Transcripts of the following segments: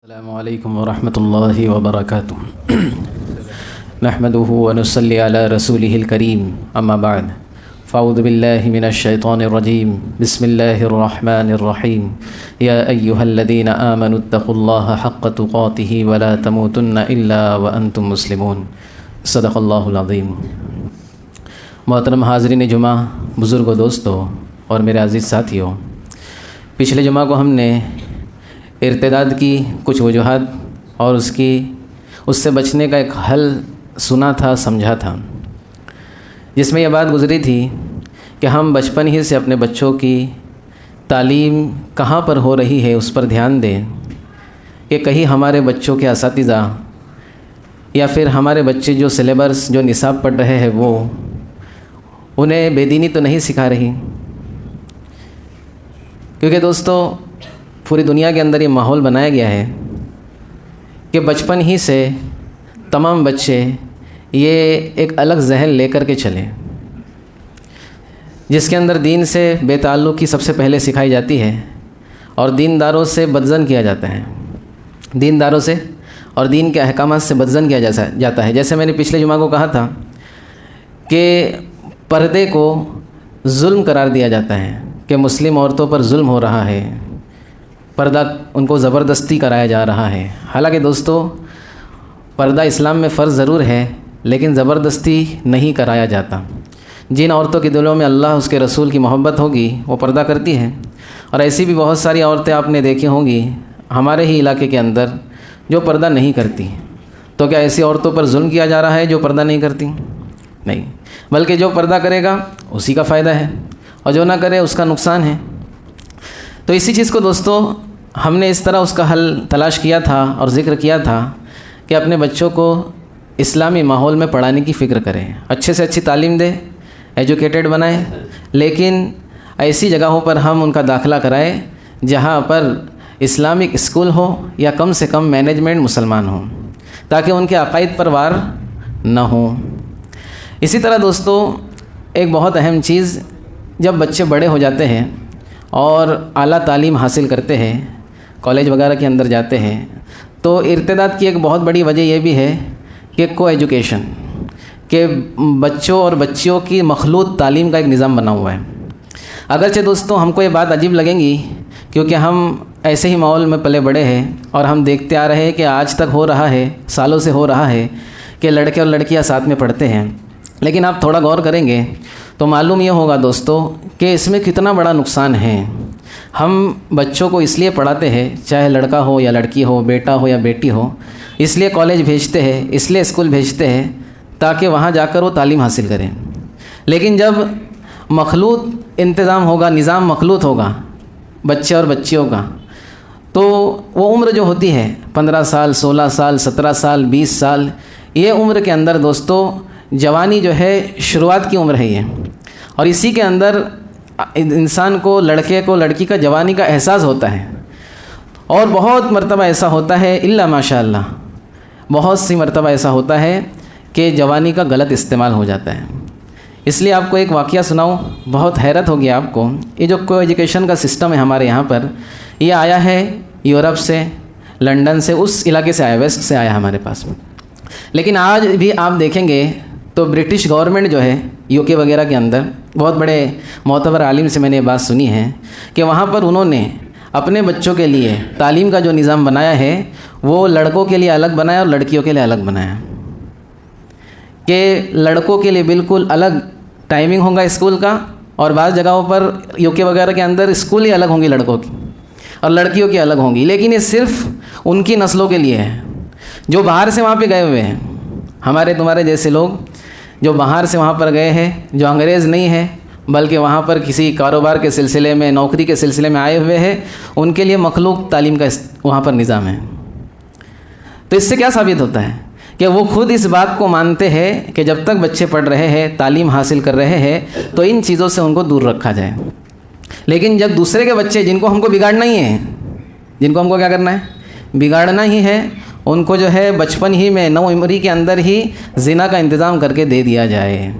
السلام علیکم ورحمۃ اللہ وبرکاتہ نحمده ونصلی علی رسولہ الکریم اما بعد فاعوذ باللہ من الشیطان الرجیم بسم اللہ الرحمن الرحیم یا ایہا الذین آمنوا اتقوا اللہ حق تقاتہ ولا تموتن الا وانتم مسلمون صدق اللہ العظیم۔ محترم حاضرین جمعہ، بزرگ و دوستو اور میرے عزیز ساتھیوں، پچھلے جمعہ کو ہم نے ارتداد کی کچھ وجوہات اور اس سے بچنے کا ایک حل سنا تھا، سمجھا تھا، جس میں یہ بات گزری تھی کہ ہم بچپن ہی سے اپنے بچوں کی تعلیم کہاں پر ہو رہی ہے اس پر دھیان دیں کہ کہیں ہمارے بچوں کے اساتذہ یا پھر ہمارے بچے جو سلیبس جو نصاب پڑھ رہے ہیں وہ انہیں بے دینی تو نہیں سکھا رہی، کیونکہ دوستو پوری دنیا کے اندر یہ ماحول بنایا گیا ہے کہ بچپن ہی سے تمام بچے یہ ایک الگ ذہن لے کر کے چلیں، جس کے اندر دین سے بے تعلقی سب سے پہلے سکھائی جاتی ہے اور دینداروں سے بدظن کیا جاتا ہے، دینداروں سے اور دین کے احکامات سے بدظن کیا جاتا ہے۔ جیسے میں نے پچھلے جمعہ کو کہا تھا کہ پردے کو ظلم قرار دیا جاتا ہے کہ مسلم عورتوں پر ظلم ہو رہا ہے، پردہ ان کو زبردستی کرایا جا رہا ہے۔ حالانکہ دوستو پردہ اسلام میں فرض ضرور ہے لیکن زبردستی نہیں کرایا جاتا۔ جن عورتوں کے دلوں میں اللہ اس کے رسول کی محبت ہوگی وہ پردہ کرتی ہیں، اور ایسی بھی بہت ساری عورتیں آپ نے دیکھی ہوں گی ہمارے ہی علاقے کے اندر جو پردہ نہیں کرتی۔ تو کیا ایسی عورتوں پر ظلم کیا جا رہا ہے جو پردہ نہیں کرتی؟ نہیں، بلکہ جو پردہ کرے گا اسی کا فائدہ ہے اور جو نہ کرے اس کا نقصان ہے۔ تو اسی چیز کو دوستو ہم نے اس طرح اس کا حل تلاش کیا تھا اور ذکر کیا تھا کہ اپنے بچوں کو اسلامی ماحول میں پڑھانے کی فکر کریں، اچھے سے اچھی تعلیم دیں، ایجوکیٹڈ بنائیں، لیکن ایسی جگہوں پر ہم ان کا داخلہ کرائیں جہاں پر اسلامک اسکول ہو یا کم سے کم مینجمنٹ مسلمان ہوں، تاکہ ان کے عقائد پر وار نہ ہوں۔ اسی طرح دوستو ایک بہت اہم چیز، جب بچے بڑے ہو جاتے ہیں اور اعلیٰ تعلیم حاصل کرتے ہیں، کالج وغیرہ کے اندر جاتے ہیں، تو ارتداد کی ایک بہت بڑی وجہ یہ بھی ہے کہ کو ایجوکیشن، کہ بچوں اور بچیوں کی مخلوط تعلیم کا ایک نظام بنا ہوا ہے۔ اگرچہ دوستوں ہم کو یہ بات عجیب لگیں گی کیونکہ ہم ایسے ہی ماحول میں پلے بڑے ہیں اور ہم دیکھتے آ رہے ہیں کہ آج تک ہو رہا ہے، سالوں سے ہو رہا ہے کہ لڑکے اور لڑکیاں ساتھ میں پڑھتے ہیں، لیکن آپ تھوڑا غور کریں گے تو معلوم یہ ہوگا دوستو کہ اس میں کتنا بڑا نقصان ہے۔ ہم بچوں کو اس لیے پڑھاتے ہیں، چاہے لڑکا ہو یا لڑکی ہو، بیٹا ہو یا بیٹی ہو، اس لیے کالج بھیجتے ہیں، اس لیے اسکول بھیجتے ہیں تاکہ وہاں جا کر وہ تعلیم حاصل کریں۔ لیکن جب مخلوط انتظام ہوگا، نظام مخلوط ہوگا بچے اور بچیوں کا، تو وہ عمر جو ہوتی ہے 15 سال، 16 سال، 17 سال، 20 سال، یہ عمر کے اندر دوستو جوانی جو ہے شروعات کی عمر ہے یہ، اور اسی کے اندر انسان کو، لڑکے کو لڑکی کا جوانی کا احساس ہوتا ہے، اور بہت مرتبہ ایسا ہوتا ہے الا ماشاء اللہ، بہت سی مرتبہ ایسا ہوتا ہے کہ جوانی کا غلط استعمال ہو جاتا ہے۔ اس لیے آپ کو ایک واقعہ سناؤں، بہت حیرت ہوگی آپ کو۔ یہ جو کو ایجوکیشن کا سسٹم ہے ہمارے یہاں پر، یہ آیا ہے یورپ سے، لنڈن سے، اس علاقے سے آیا، ویسٹ سے آیا ہمارے پاس میں۔ لیکن آج بھی آپ دیکھیں گے تو برٹش گورنمنٹ جو ہے یو کے وغیرہ کے اندر، بہت بڑے معتبر عالم سے میں نے یہ بات سنی ہے کہ وہاں پر انہوں نے اپنے بچوں کے لیے تعلیم کا جو نظام بنایا ہے وہ لڑکوں کے لیے الگ بنایا اور لڑکیوں کے لیے الگ بنایا، کہ لڑکوں کے لیے بالکل الگ ٹائمنگ ہوگا اسکول کا، اور بعض جگہوں پر یو کے وغیرہ کے اندر اسکول ہی الگ ہوں گی لڑکوں کی، اور لڑکیوں کی الگ ہوں گی، لیکن یہ صرف ان کی نسلوں کے لیے ہے جو باہر سے وہاں پہ گئے ہوئے ہیں۔ ہمارے تمہارے جیسے لوگ جو باہر سے وہاں پر گئے ہیں، جو انگریز نہیں ہیں بلکہ وہاں پر کسی کاروبار کے سلسلے میں، نوکری کے سلسلے میں آئے ہوئے ہیں، ان کے لیے مخلوق تعلیم کا وہاں پر نظام ہے۔ تو اس سے کیا ثابت ہوتا ہے کہ وہ خود اس بات کو مانتے ہیں کہ جب تک بچے پڑھ رہے ہیں، تعلیم حاصل کر رہے ہیں، تو ان چیزوں سے ان کو دور رکھا جائے۔ لیکن جب دوسرے کے بچے جن کو ہم کو بگاڑنا ہی ہے، جن کو ہم کو کیا کرنا ہے، بگاڑنا ہی ہے، ان کو جو ہے بچپن ہی میں، نو عمری کے اندر ہی زنا کا انتظام کر کے دے دیا جائے۔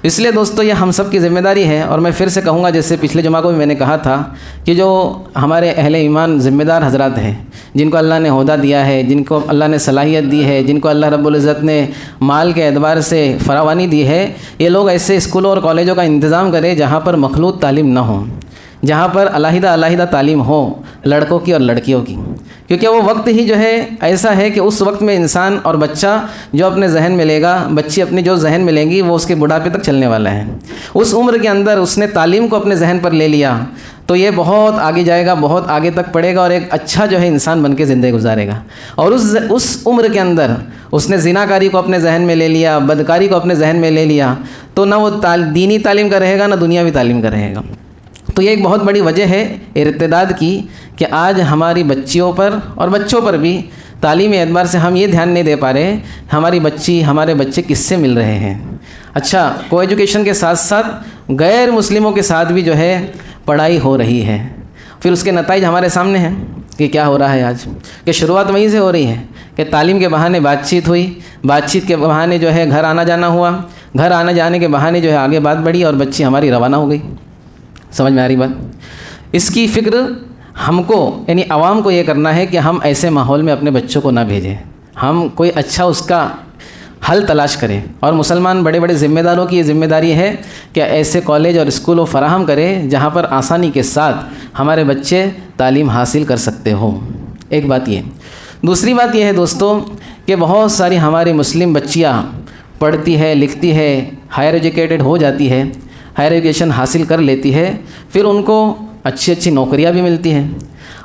اس لیے دوستو یہ ہم سب کی ذمہ داری ہے، اور میں پھر سے کہوں گا جیسے پچھلے جمعہ کو بھی میں نے کہا تھا کہ جو ہمارے اہل ایمان ذمہ دار حضرات ہیں، جن کو اللہ نے عہدہ دیا ہے، جن کو اللہ نے صلاحیت دی ہے، جن کو اللہ رب العزت نے مال کے اعتبار سے فراوانی دی ہے، یہ لوگ ایسے اسکولوں اور کالجوں کا انتظام کریں جہاں پر مخلوط تعلیم نہ ہو، جہاں پر علیحدہ تعلیم ہو لڑکوں کی اور لڑکیوں کی، کیونکہ وہ وقت ہی جو ہے ایسا ہے کہ اس وقت میں انسان اور بچہ جو اپنے ذہن میں لے گا، بچی اپنے جو ذہن میں لیں گی وہ اس کے بڑھاپے تک چلنے والا ہے۔ اس عمر کے اندر اس نے تعلیم کو اپنے ذہن پر لے لیا تو یہ بہت آگے جائے گا، بہت آگے تک پڑھے گا اور ایک اچھا جو ہے انسان بن کے زندگی گزارے گا۔ اور اس عمر کے اندر اس نے زناکاری کو اپنے ذہن میں لے لیا، بدکاری کو اپنے ذہن میں لے لیا، تو نہ وہ دینی تعلیم کا رہے گا نہ دنیاوی تعلیم کا رہے گا۔ تو یہ ایک بہت بڑی وجہ ہے ارتداد کی کہ آج ہماری بچیوں پر اور بچوں پر بھی تعلیمی اعتبار سے ہم یہ دھیان نہیں دے پا رہے ہماری بچی ہمارے بچے کس سے مل رہے ہیں۔ اچھا، کو ایجوکیشن کے ساتھ ساتھ غیر مسلموں کے ساتھ بھی جو ہے پڑھائی ہو رہی ہے، پھر اس کے نتائج ہمارے سامنے ہیں کہ کیا ہو رہا ہے آج، کہ شروعات وہیں سے ہو رہی ہے کہ تعلیم کے بہانے بات چیت ہوئی، بات چیت کے بہانے جو ہے گھر آنا جانا ہوا، گھر آنے جانے کے بہانے جو ہے آگے بات بڑھی اور بچی ہماری روانہ ہو گئی۔ سمجھ میں آ رہی بات؟ اس کی فکر ہم کو یعنی عوام کو یہ کرنا ہے کہ ہم ایسے ماحول میں اپنے بچوں کو نہ بھیجیں، ہم کوئی اچھا اس کا حل تلاش کریں، اور مسلمان بڑے بڑے ذمہ داروں کی یہ ذمہ داری ہے کہ ایسے کالج اور اسکولوں فراہم کریں جہاں پر آسانی کے ساتھ ہمارے بچے تعلیم حاصل کر سکتے ہوں۔ ایک بات یہ، دوسری بات یہ ہے دوستو کہ بہت ساری ہماری مسلم بچیاں پڑھتی ہے، لکھتی ہے، ہائر ایجوکیٹڈ ہو جاتی ہے، ہائر ایجوکیشن حاصل کر لیتی ہے، پھر ان کو اچھی اچھی نوکریاں بھی ملتی ہیں،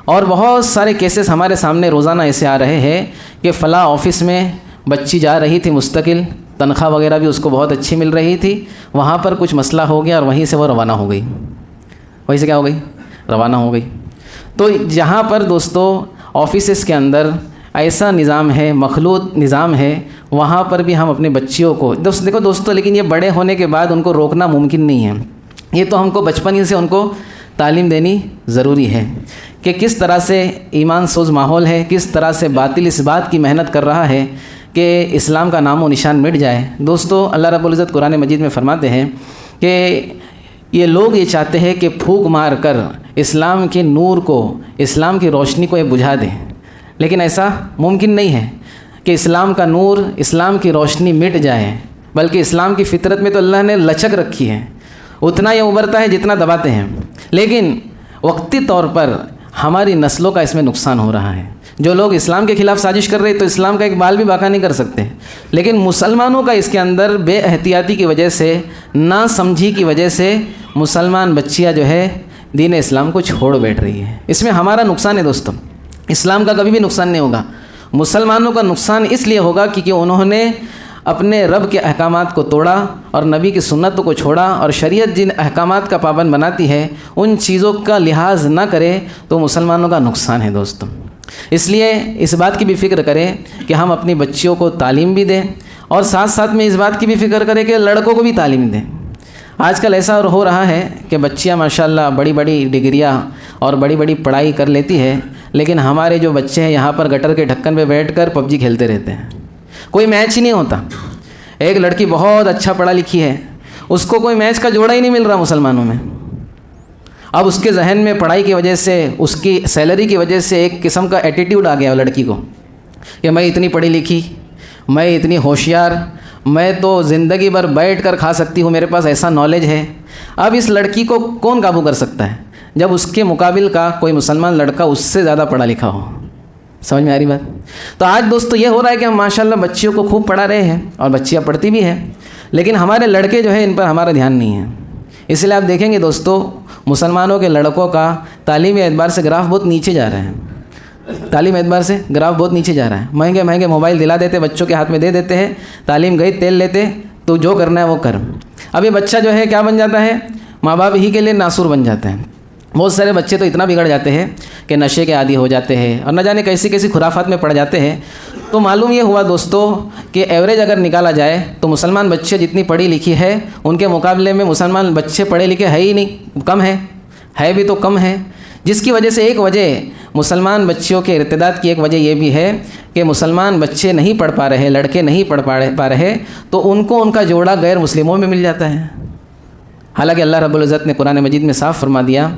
اور بہت سارے کیسز ہمارے سامنے روزانہ ایسے آ رہے ہیں کہ فلاں آفس میں بچی جا رہی تھی مستقل، تنخواہ وغیرہ بھی اس کو بہت اچھی مل رہی تھی، وہاں پر کچھ مسئلہ ہو گیا اور وہیں سے وہ روانہ ہو گئی، وہیں سے کیا ہو گئی؟ روانہ ہو گئی۔ تو جہاں پر دوستو آفیسز کے اندر ایسا نظام ہے، مخلوط نظام ہے، وہاں پر بھی ہم اپنے بچیوں کو دیکھو دوستو، لیکن یہ بڑے ہونے کے بعد ان کو روکنا ممکن نہیں ہے، یہ تو ہم کو بچپن ہی سے ان کو تعلیم دینی ضروری ہے کہ کس طرح سے ایمان سوز ماحول ہے، کس طرح سے باطل اس بات کی محنت کر رہا ہے کہ اسلام کا نام و نشان مٹ جائے۔ دوستو اللہ رب العزت قرآن مجید میں فرماتے ہیں کہ یہ لوگ یہ چاہتے ہیں کہ پھونک مار کر اسلام کے نور کو، اسلام کی روشنی کو یہ بجھا دیں، لیکن ایسا ممکن نہیں ہے کہ اسلام کا نور، اسلام کی روشنی مٹ جائے، بلکہ اسلام کی فطرت میں تو اللہ نے لچک رکھی ہے، اتنا یہ ابھرتا ہے جتنا دباتے ہیں، لیکن وقتی طور پر ہماری نسلوں کا اس میں نقصان ہو رہا ہے۔ جو لوگ اسلام کے خلاف سازش کر رہے تو اسلام کا ایک بال بھی باقی نہیں کر سکتے، لیکن مسلمانوں کا اس کے اندر بے احتیاطی کی وجہ سے، نا سمجھی کی وجہ سے مسلمان بچیاں جو ہے دین اسلام کو چھوڑ بیٹھ رہی ہے۔ اس میں ہمارا نقصان ہے دوستو، اسلام کا کبھی بھی نقصان نہیں ہوگا، مسلمانوں کا نقصان اس لیے ہوگا کیونکہ انہوں نے اپنے رب کے احکامات کو توڑا اور نبی کی سنتوں کو چھوڑا، اور شریعت جن احکامات کا پابند بناتی ہے ان چیزوں کا لحاظ نہ کرے تو مسلمانوں کا نقصان ہے دوستو۔ اس لیے اس بات کی بھی فکر کریں کہ ہم اپنی بچیوں کو تعلیم بھی دیں، اور ساتھ ساتھ میں اس بات کی بھی فکر کریں کہ لڑکوں کو بھی تعلیم دیں۔ آج کل ایسا ہو رہا ہے کہ بچیاں ماشاءاللہ بڑی بڑی ڈگریاں اور بڑی بڑی پڑھائی کر لیتی ہے، لیکن ہمارے جو بچے ہیں یہاں پر گٹر کے ڈھکن پہ بیٹھ کر پب جی کھیلتے رہتے ہیں، کوئی میچ ہی نہیں ہوتا۔ ایک لڑکی بہت اچھا پڑھا لکھی ہے، اس کو کوئی میچ کا جوڑا ہی نہیں مل رہا مسلمانوں میں۔ اب اس کے ذہن میں پڑھائی کی وجہ سے، اس کی سیلری کی وجہ سے ایک قسم کا ایٹیٹیوڈ آ گیا لڑکی کو کہ میں اتنی پڑھی لکھی، میں اتنی ہوشیار، میں تو زندگی بھر بیٹھ کر کھا سکتی ہوں، میرے پاس ایسا نالج ہے۔ اب اس لڑکی کو کون قابو کر سکتا ہے جب اس کے مقابل کا کوئی مسلمان لڑکا اس سے زیادہ پڑھا لکھا ہو؟ سمجھ میں آ رہی بات؟ تو آج دوستو یہ ہو رہا ہے کہ ہم ماشاءاللہ بچیوں کو خوب پڑھا رہے ہیں اور بچیاں پڑھتی بھی ہیں، لیکن ہمارے لڑکے جو ہیں ان پر ہمارا دھیان نہیں ہے۔ اس لیے آپ دیکھیں گے دوستو مسلمانوں کے لڑکوں کا تعلیمی اعتبار سے گراف بہت نیچے جا رہا ہے، تعلیم اعتبار سے گراف بہت نیچے جا رہا ہے۔ مہنگے مہنگے موبائل دلا دیتے، بچوں کے ہاتھ میں دے دیتے ہیں، تعلیم گئی تیل لیتے، تو جو کرنا ہے وہ کر۔ اب یہ بچہ جو ہے کیا بن جاتا ہے؟ ماں باپ ہی کے لیے ناصور بن جاتے ہیں۔ بہت سارے بچے تو اتنا بگڑ جاتے ہیں کہ نشے کے عادی ہو جاتے ہیں اور نہ جانے کیسی کیسی خرافات میں پڑ جاتے ہیں۔ تو معلوم یہ ہوا دوستو کہ ایوریج اگر نکالا جائے تو مسلمان بچے جتنی پڑھی لکھی ہے ان کے مقابلے میں مسلمان بچے پڑھے لکھے ہے ہی نہیں، کم ہے بھی تو کم ہے۔ جس کی وجہ سے ایک وجہ مسلمان بچیوں کے ارتداد کی ایک وجہ یہ بھی ہے کہ مسلمان بچے نہیں پڑھ پا رہے، لڑکے نہیں پڑھ پا رہے، تو ان کو ان کا جوڑا غیر مسلموں میں مل جاتا ہے۔ حالانکہ اللہ رب العزت نے قرآن مجید میں صاف فرما دیا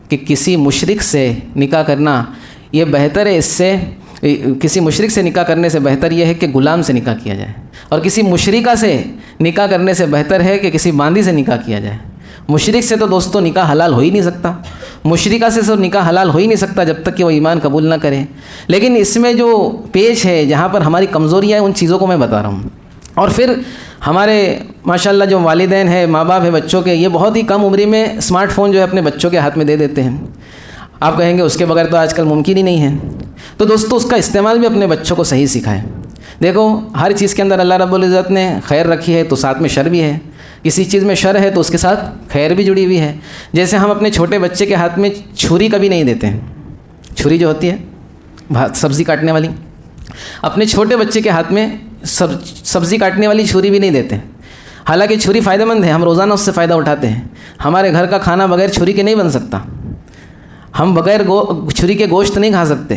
کہ کسی مشرک سے نکاح کرنا یہ بہتر ہے، اس سے کسی مشرک سے نکاح کرنے سے بہتر یہ ہے کہ غلام سے نکاح کیا جائے، اور کسی مشرکہ سے نکاح کرنے سے بہتر ہے کہ کسی باندی سے نکاح کیا جائے۔ مشرک سے تو دوستو نکاح حلال ہو ہی نہیں سکتا، مشرکہ سے تو نکاح حلال ہو ہی نہیں سکتا جب تک کہ وہ ایمان قبول نہ کرے۔ لیکن اس میں جو پیش ہے، جہاں پر ہماری کمزوریاں ہیں، ان چیزوں کو میں بتا رہا ہوں۔ اور پھر ہمارے ماشاءاللہ جو والدین ہیں، ماں باپ ہیں بچوں کے، یہ بہت ہی کم عمری میں اسمارٹ فون جو ہے اپنے بچوں کے ہاتھ میں دے دیتے ہیں۔ آپ کہیں گے اس کے بغیر تو آج کل ممکن ہی نہیں ہے، تو دوستو اس کا استعمال بھی اپنے بچوں کو صحیح سکھائیں۔ دیکھو ہر چیز کے اندر اللہ رب العزت نے خیر رکھی ہے تو ساتھ میں شر بھی ہے، کسی چیز میں شر ہے تو اس کے ساتھ خیر بھی جڑی ہوئی ہے۔ جیسے ہم اپنے چھوٹے بچے کے ہاتھ میں چھری کبھی نہیں دیتے ہیں، چھری جو ہوتی ہے سبزی کاٹنے والی، اپنے چھوٹے بچے کے ہاتھ میں سبزی کاٹنے والی چھری بھی نہیں دیتے۔ حالانکہ چھری فائدہ مند ہے، ہم روزانہ اس سے فائدہ اٹھاتے ہیں۔ ہمارے گھر کا کھانا بغیر چھری کے نہیں بن سکتا، ہم بغیر چھری کے گوشت نہیں کھا سکتے،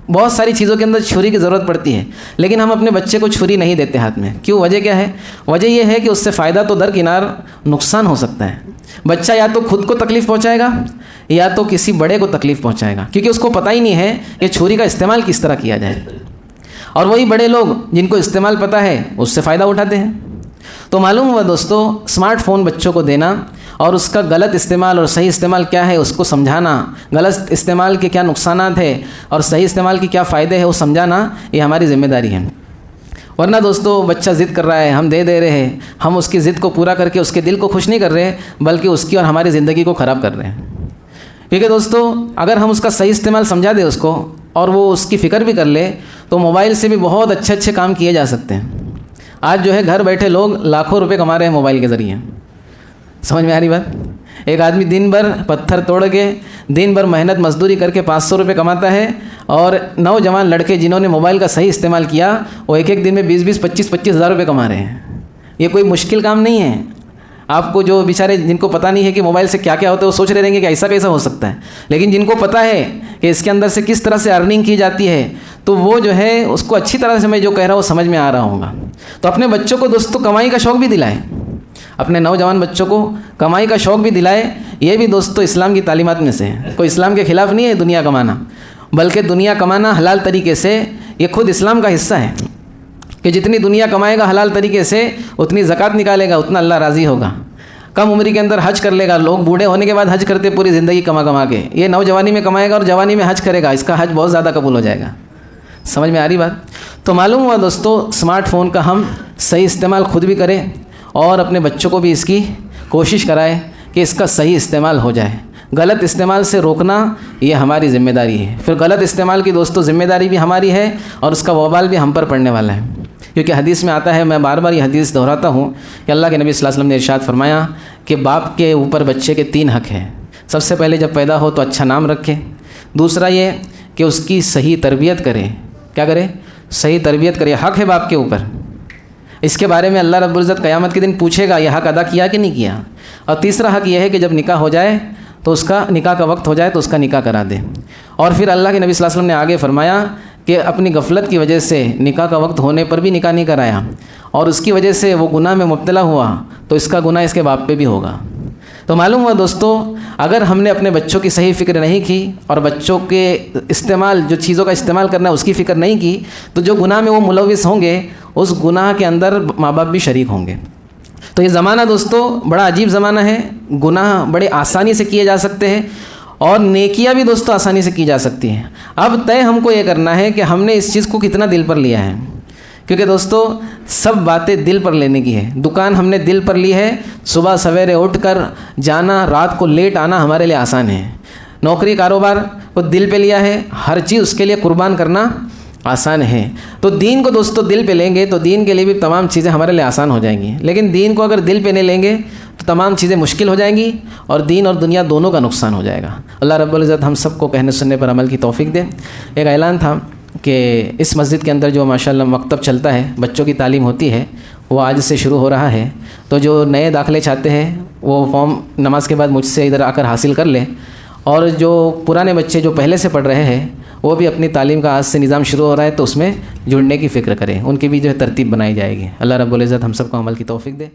بہت ساری چیزوں کے اندر چھری کی ضرورت پڑتی ہے، لیکن ہم اپنے بچے کو چھری نہیں دیتے ہاتھ میں۔ کیوں؟ وجہ کیا ہے؟ وجہ یہ ہے کہ اس سے فائدہ تو درکنار نقصان ہو سکتا ہے۔ بچہ یا تو خود کو تکلیف پہنچائے گا یا تو کسی بڑے کو تکلیف پہنچائے گا، کیونکہ اس کو پتہ ہی نہیں ہے کہ چھری کا استعمال کس طرح کیا جائے، اور وہی بڑے لوگ جن کو استعمال پتہ ہے اس سے فائدہ اٹھاتے ہیں۔ تو معلوم ہوا دوستو، اسمارٹ فون بچوں کو دینا اور اس کا غلط استعمال اور صحیح استعمال کیا ہے اس کو سمجھانا، غلط استعمال کے کیا نقصانات ہیں اور صحیح استعمال کے کیا فائدے ہیں وہ سمجھانا، یہ ہماری ذمہ داری ہے۔ ورنہ دوستو بچہ ضد کر رہا ہے، ہم دے رہے ہیں، ہم اس کی ضد کو پورا کر کے اس کے دل کو خوش نہیں کر رہے، بلکہ اس کی اور ہماری زندگی کو خراب کر رہے ہیں۔ کیونکہ دوستو اگر ہم اس کا صحیح استعمال سمجھا دیں اس کو اور وہ اس کی فکر بھی کر لے تو موبائل سے بھی بہت اچھے کام کیے جا سکتے ہیں۔ آج جو ہے گھر بیٹھے لوگ لاکھوں روپے کما رہے ہیں موبائل کے ذریعے۔ سمجھ میں آ رہی بات؟ ایک آدمی دن بھر پتھر توڑ کے دن بھر محنت مزدوری کر کے 500 روپے کماتا ہے، اور نوجوان لڑکے جنہوں نے موبائل کا صحیح استعمال کیا وہ ایک دن میں 20 25 ہزار روپے کما رہے ہیں۔ یہ کوئی مشکل کام نہیں ہے۔ آپ کو جو بیچارے جن کو پتہ نہیں ہے کہ موبائل سے کیا کیا ہوتا ہے وہ سوچ رہے ہیں کہ ایسا کیسا ہو سکتا ہے، لیکن جن کو پتہ ہے کہ اس کے اندر سے کس طرح سے ارننگ کی جاتی ہے تو وہ جو ہے اس کو اچھی طرح سے میں جو کہہ رہا ہوں وہ سمجھ میں آ رہا ہوگا۔ تو اپنے بچوں کو دوستوں کمائی کا شوق بھی دلائیں، اپنے نوجوان بچوں کو کمائی کا شوق بھی دلائے۔ یہ بھی دوستو اسلام کی تعلیمات میں سے ہے، کوئی اسلام کے خلاف نہیں ہے دنیا کمانا، بلکہ دنیا کمانا حلال طریقے سے یہ خود اسلام کا حصہ ہے کہ جتنی دنیا کمائے گا حلال طریقے سے اتنی زکوٰۃ نکالے گا اتنا اللہ راضی ہوگا۔ کم عمری کے اندر حج کر لے گا، لوگ بوڑھے ہونے کے بعد حج کرتے پوری زندگی کما کے، یہ نوجوانی میں کمائے گا اور جوانی میں حج کرے گا، اس کا حج بہت زیادہ قبول ہو جائے گا۔ سمجھ میں آ رہی بات؟ تو معلوم ہوا دوستو اسمارٹ فون کا ہم صحیح استعمال خود بھی کریں اور اپنے بچوں کو بھی اس کی کوشش کرائے کہ اس کا صحیح استعمال ہو جائے۔ غلط استعمال سے روکنا یہ ہماری ذمہ داری ہے، پھر غلط استعمال کی دوستو ذمہ داری بھی ہماری ہے اور اس کا وبال بھی ہم پر پڑنے والا ہے۔ کیونکہ حدیث میں آتا ہے، میں بار بار یہ حدیث دہراتا ہوں کہ اللہ کے نبی صلی اللہ علیہ وسلم نے ارشاد فرمایا کہ باپ کے اوپر بچے کے 3 حق ہیں۔ سب سے پہلے جب پیدا ہو تو اچھا نام رکھے، دوسرا یہ کہ اس کی صحیح تربیت کرے، کیا کرے؟ صحیح تربیت کرے، حق ہے باپ کے اوپر، اس کے بارے میں اللہ رب العزت قیامت کے دن پوچھے گا یہ حق ادا کیا کہ نہیں کیا۔ اور تیسرا حق یہ ہے کہ جب نکاح ہو جائے تو اس کا نکاح کا وقت ہو جائے تو اس کا نکاح کرا دے۔ اور پھر اللہ کے نبی صلی اللہ علیہ وسلم نے آگے فرمایا کہ اپنی غفلت کی وجہ سے نکاح کا وقت ہونے پر بھی نکاح نہیں کرایا اور اس کی وجہ سے وہ گناہ میں مبتلا ہوا تو اس کا گناہ اس کے باپ پہ بھی ہوگا۔ تو معلوم ہوا دوستو اگر ہم نے اپنے بچوں کی صحیح فکر نہیں کی اور بچوں کے استعمال جو چیزوں کا استعمال کرنا ہے اس کی فکر نہیں کی تو جو گناہ میں وہ ملوث ہوں گے اس گناہ کے اندر ماں باپ بھی شریک ہوں گے۔ تو یہ زمانہ دوستو بڑا عجیب زمانہ ہے، گناہ بڑے آسانی سے کیے جا سکتے ہیں اور نیکیاں بھی دوستو آسانی سے کی جا سکتی ہیں۔ اب طے ہم کو یہ کرنا ہے کہ ہم نے اس چیز کو کتنا دل پر لیا ہے، کیونکہ دوستو سب باتیں دل پر لینے کی ہے۔ دکان ہم نے دل پر لی ہے، صبح سویرے اٹھ کر جانا، رات کو لیٹ آنا ہمارے لیے آسان ہے۔ نوکری کاروبار کو دل پہ لیا ہے، ہر چیز اس کے لیے قربان کرنا آسان ہے۔ تو دین کو دوستو دل پہ لیں گے تو دین کے لیے بھی تمام چیزیں ہمارے لیے آسان ہو جائیں گی، لیکن دین کو اگر دل پہ نہیں لیں گے تو تمام چیزیں مشکل ہو جائیں گی اور دین اور دنیا دونوں کا نقصان ہو جائے گا۔ اللہ رب العزت ہم سب کو کہنے سننے پر عمل کی توفیق دے۔ ایک اعلان تھا کہ اس مسجد کے اندر جو ماشاءاللہ مکتب چلتا ہے، بچوں کی تعلیم ہوتی ہے، وہ آج سے شروع ہو رہا ہے۔ تو جو نئے داخلے چاہتے ہیں وہ فارم نماز کے بعد مجھ سے ادھر آ کر حاصل کر لیں اور جو پرانے بچے جو پہلے سے پڑھ رہے ہیں وہ بھی اپنی تعلیم کا آج سے نظام شروع ہو رہا ہے تو اس میں جڑنے کی فکر کریں، ان کی بھی جو ہے ترتیب بنائی جائے گی۔ اللہ رب العزت ہم سب کو عمل کی توفیق دے۔